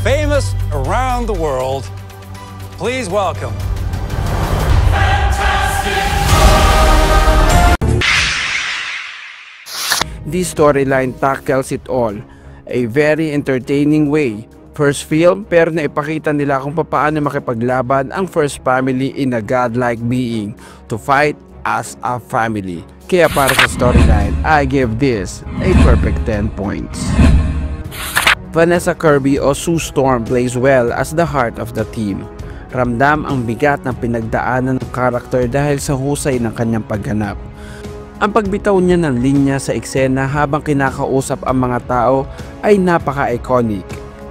famous around the world. Please welcome. This storyline tackles it all, a very entertaining way. First film, pero naipakita nila kung paano makipaglaban ang first family in a godlike being to fight as a family. Kaya para sa storyline, I give this a perfect 10 points. Vanessa Kirby o Sue Storm plays well as the heart of the team. Ramdam ang bigat ng pinagdaanan ng karakter dahil sa husay ng kanyang pagganap. Ang pagbitaw niya ng linya sa eksena habang kinakausap ang mga tao ay napaka-iconic.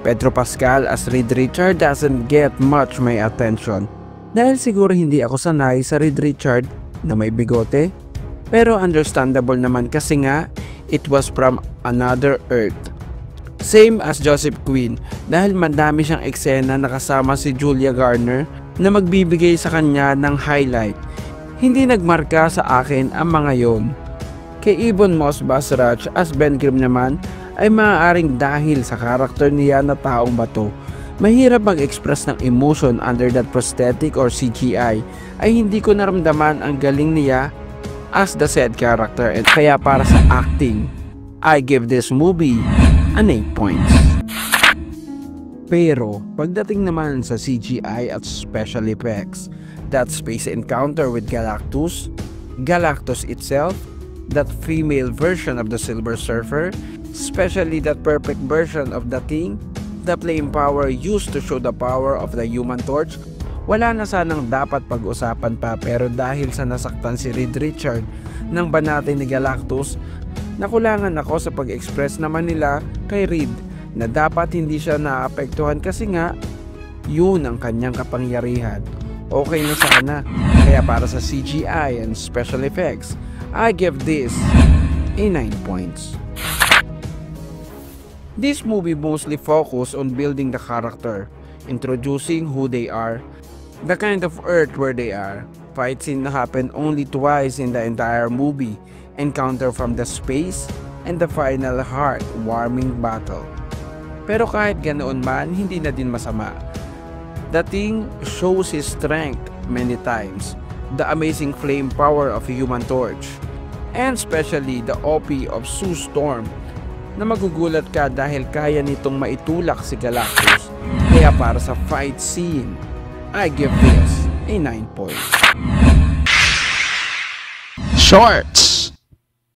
Pedro Pascal as Reed Richard doesn't get much my attention dahil siguro hindi ako sanay sa Reed Richard na may bigote, pero understandable naman kasi nga it was from another earth. Same as Joseph Quinn dahil madami siyang eksena na kasama si Julia Garner na magbibigay sa kanya ng highlight. Hindi nagmarka sa akin ang mga yon. Kay Ebon Moss-Bachrach as Ben Grimm naman ay maaaring dahil sa karakter niya na taong bato. Mahirap mag-express ng emotion under that prosthetic or CGI ay hindi ko naramdaman ang galing niya as the said character, and kaya para sa acting, I give this movie an 8 points. Pero pagdating naman sa CGI at special effects, that space encounter with Galactus, Galactus itself, that female version of the Silver Surfer, especially that perfect version of the Thing, the flame power used to show the power of the Human Torch, wala na sanang dapat pag-usapan pa, pero dahil sa nasaktan si Reed Richard ng banate ni Galactus, nakulangan ako sa pag-express naman nila kay Reed na dapat hindi siya naapektuhan kasi nga yun ang kanyang kapangyarihan. Okay na sana. Kaya para sa CGI and special effects, I give this a 9 points. This movie mostly focused on building the character, introducing who they are, the kind of Earth where they are. Fight scene na happen only twice in the entire movie, encounter from the space, and the final heart-warming battle. Pero kahit ganoon man, hindi na din masama. The Thing shows his strength many times, the amazing flame power of a Human Torch, and especially the OP of Sue Storm na magugulat ka dahil kaya nitong maitulak si Galactus. Kaya para sa fight scene, I give this a 9 points. Shorts!